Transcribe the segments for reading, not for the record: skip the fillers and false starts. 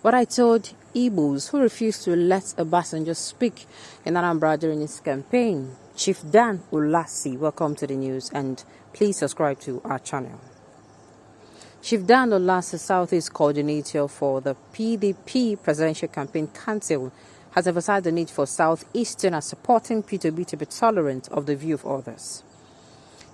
What I told Igbos who refused to let Obasanjo speak in Anambra during his campaign. Chief Dan Olasi, welcome to the news and please subscribe to our channel. Chief Dan Olasi, Southeast Coordinator for the PDP Presidential Campaign Council, has emphasized the need for Southeasterners supporting P2B to be tolerant of the view of others.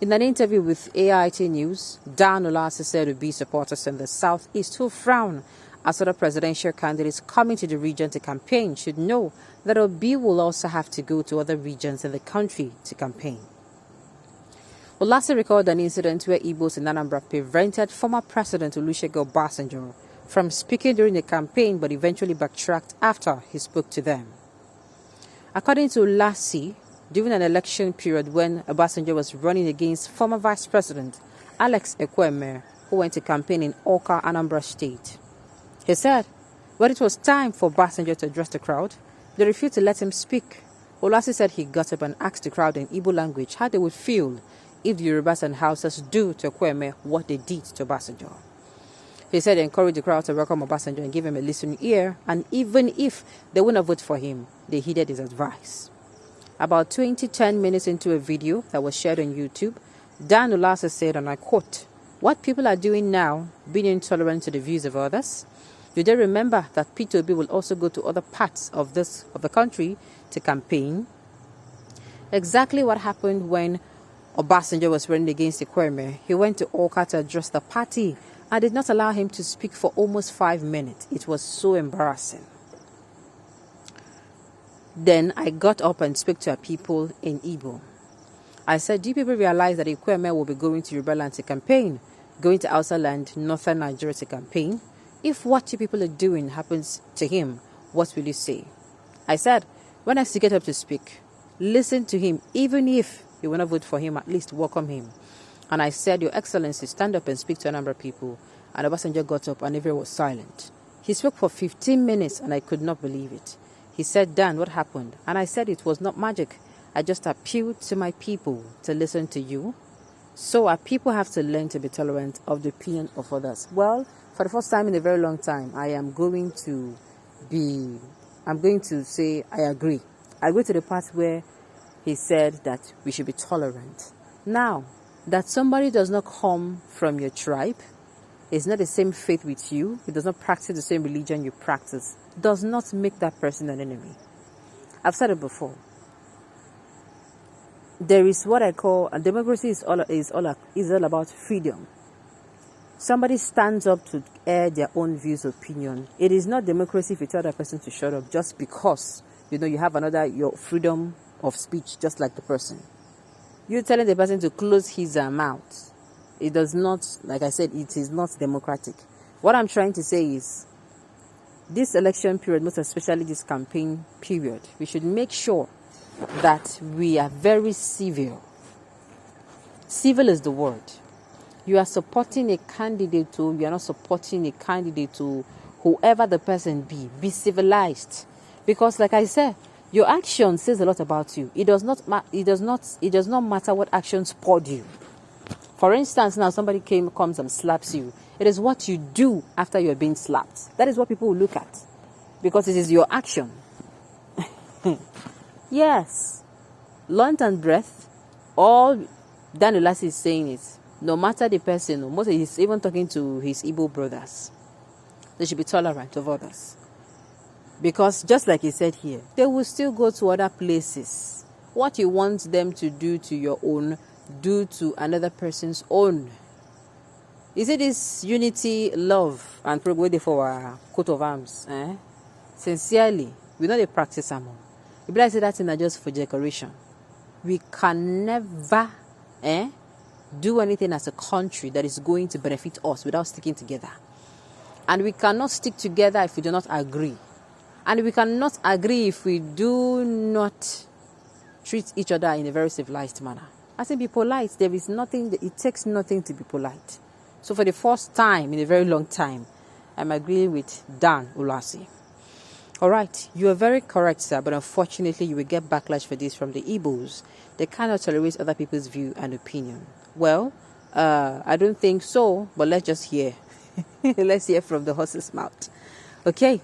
In an interview with AIT News, Dan Olasi said Obi supporters in the Southeast who frown as other presidential candidates coming to the region to campaign should know that Obi will also have to go to other regions in the country to campaign. Olasi recalled an incident where Igbos in Anambra prevented former President Olusegun Obasanjo from speaking during the campaign but eventually backtracked after he spoke to them. According to Olasi, during an election period when Obasanjo was running against former Vice President Alex Ekweme, who went to campaign in Awka, Anambra State, he said, when it was time for Obasanjo to address the crowd, they refused to let him speak. Olasi said he got up and asked the crowd in Igbo language how they would feel if the Yorubas and Hausas do to Ekweme what they did to Obasanjo. He said he encouraged the crowd to welcome Obasanjo and give him a listening ear, and even if they wouldn't vote for him, they heeded his advice. About 10 minutes into a video that was shared on YouTube, Dan Olasi said, and I quote, "What people are doing now, being intolerant to the views of others, do they remember that P2B will also go to other parts of the country to campaign?" Exactly what happened when Obasanjo was running against Ekweme. He went to Awka to address the party and did not allow him to speak for almost 5 minutes. It was so embarrassing. Then I got up and spoke to our people in Igbo. I said, do you people realize that Ekweme will be going to Igboland to campaign, going to outside land, northern Nigeria to campaign? If what you people are doing happens to him, what will you say? I said, when I get up to speak, listen to him. Even if you will not vote for him, at least welcome him. And I said, Your Excellency, stand up and speak to a number of people. And Obasanjo got up and everyone was silent. He spoke for 15 minutes and I could not believe it. He said, Dan, what happened? And I said, it was not magic. I just appealed to my people to listen to you. So our people have to learn to be tolerant of the opinion of others. Well, for the first time in a very long time, I'm going to say I agree. I go to the part where he said that we should be tolerant. Now, that somebody does not come from your tribe, is not the same faith with you, he does not practice the same religion you practice, does not make that person an enemy. I've said it before. There is what I call, and democracy is all about freedom. Somebody stands up to air their own views, opinion. It is not democracy if you tell that person to shut up just because you have your freedom of speech, just like the person. You're telling the person to close his mouth. It does not, like I said, it is not democratic. What I'm trying to say is, this election period, most especially this campaign period, we should make sure that we are very civil. Civil is the word. You are supporting a candidate to, you are not supporting a candidate to whoever the person be. Be civilized. Because like I said, your action says a lot about you. It does not matter what actions poured you. For instance, now somebody comes and slaps you. It is what you do after you are being slapped. That is what people will look at. Because it is your action. Yes. Lunch and breath. All Dan Olasi is saying is, no matter the person, he's even talking to his Igbo brothers, they should be tolerant of others. Because just like he said here, they will still go to other places. What you want them to do to your own, do to another person's own. You see this unity, love, and waiting for our coat of arms. Sincerely, we know they practice among. If I say that thing just for decoration, we can never do anything as a country that is going to benefit us without sticking together. And we cannot stick together if we do not agree. And we cannot agree if we do not treat each other in a very civilized manner. I say be polite. There is nothing, it takes nothing to be polite. So for the first time in a very long time, I'm agreeing with Dan Olasi. All right, you are very correct, sir, but unfortunately you will get backlash for this from the Igbos. They cannot tolerate other people's view and opinion. Well, I don't think so, but let's just hear. Let's hear from the horse's mouth. Okay,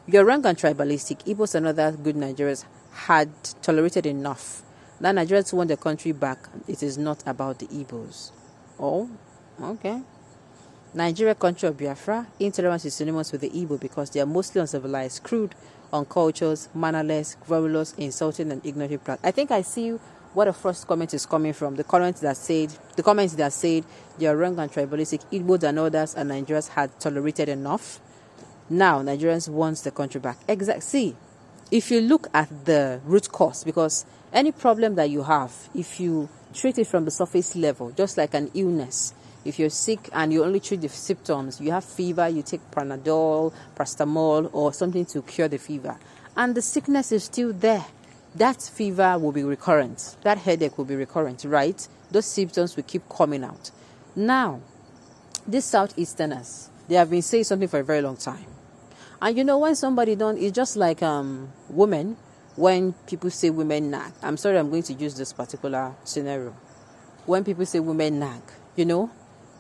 you're wrong and tribalistic. Igbos and other good Nigerians had tolerated enough. Now Nigerians want the country back. It is not about the Igbos. Oh, okay. Nigeria, country of Biafra, intolerance is synonymous with the Igbo because they are mostly uncivilized, crude, uncultured, mannerless, querulous, insulting, and ignorant. I think I see what the first comment is coming from. The comments that said they are wrong and tribalistic. Igbos and others and Nigerians had tolerated enough. Now Nigerians want the country back. See, if you look at the root cause, because any problem that you have, if you treat it from the surface level, just like an illness, if you're sick and you only treat the symptoms, you have fever, you take Panadol, Paracetamol, or something to cure the fever, and the sickness is still there, that fever will be recurrent, that headache will be recurrent, right? Those symptoms will keep coming out. Now, these Southeasterners, they have been saying something for a very long time. And you know, when somebody don't, it's just like women, when people say women nag. I'm sorry, I'm going to use this particular scenario. When people say women nag, you know,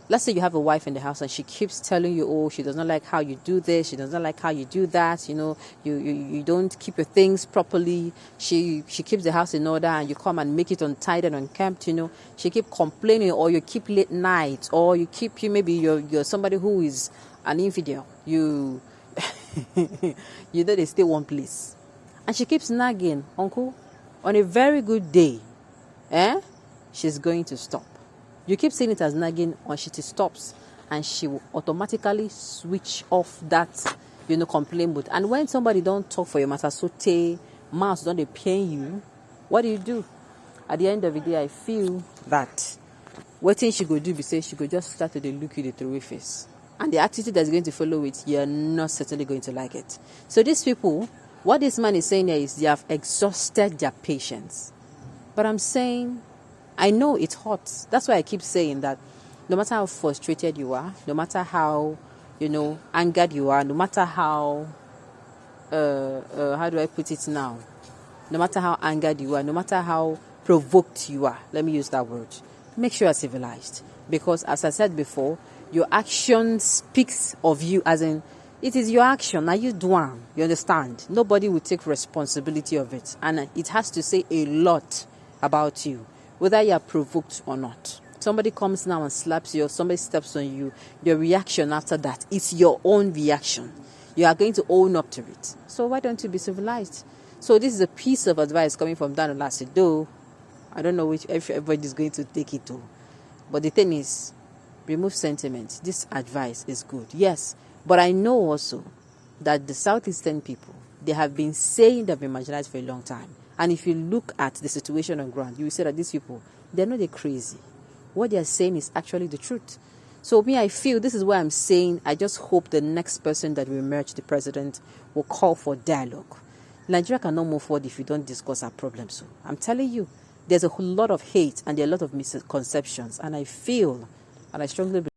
let's say you have a wife in the house and she keeps telling you, oh, she does not like how you do this, she does not like how you do that, you know, you don't keep your things properly, she keeps the house in order and you come and make it untidy and unkempt, you know, she keep complaining, or you keep late nights, or maybe you're somebody who is an infidel, you know they stay one place, and she keeps nagging, uncle, on a very good day, she's going to stop. You keep seeing it as nagging, when she stops, and she will automatically switch off that, you know, complaint mode. And when somebody don't talk for your matter, mouth don't they pain you, what do? At the end of the day, I feel that what thing she go do be say she go just start to look you the through face. And the attitude that's going to follow it, you're not certainly going to like it. So these people, what this man is saying here is they have exhausted their patience. But I'm saying, I know it's hot. That's why I keep saying that no matter how frustrated you are, no matter how, you know, angered you are, no matter how, how do I put it now? No matter how angered you are, no matter how provoked you are, let me use that word, make sure you're civilized. Because as I said before, your action speaks of you, as in, it is your action. Now you do one. You understand? Nobody will take responsibility of it. And it has to say a lot about you, whether you are provoked or not. Somebody comes now and slaps you, or somebody steps on you, your reaction after that, it's your own reaction. You are going to own up to it. So why don't you be civilized? So this is a piece of advice coming from Dan Olasido. I don't know if everybody is going to take it to. But the thing is, remove sentiment. This advice is good, yes. But I know also that the Southeastern people, they have been saying they've been marginalized for a long time. And if you look at the situation on ground, you will see that these people, they're not crazy. What they're saying is actually the truth. So me, I feel this is why I'm saying I just hope the next person that will emerge, the president, will call for dialogue. Nigeria cannot move forward if you don't discuss our problems. So I'm telling you, there's a whole lot of hate and there are a lot of misconceptions. And I feel, and I strongly believe,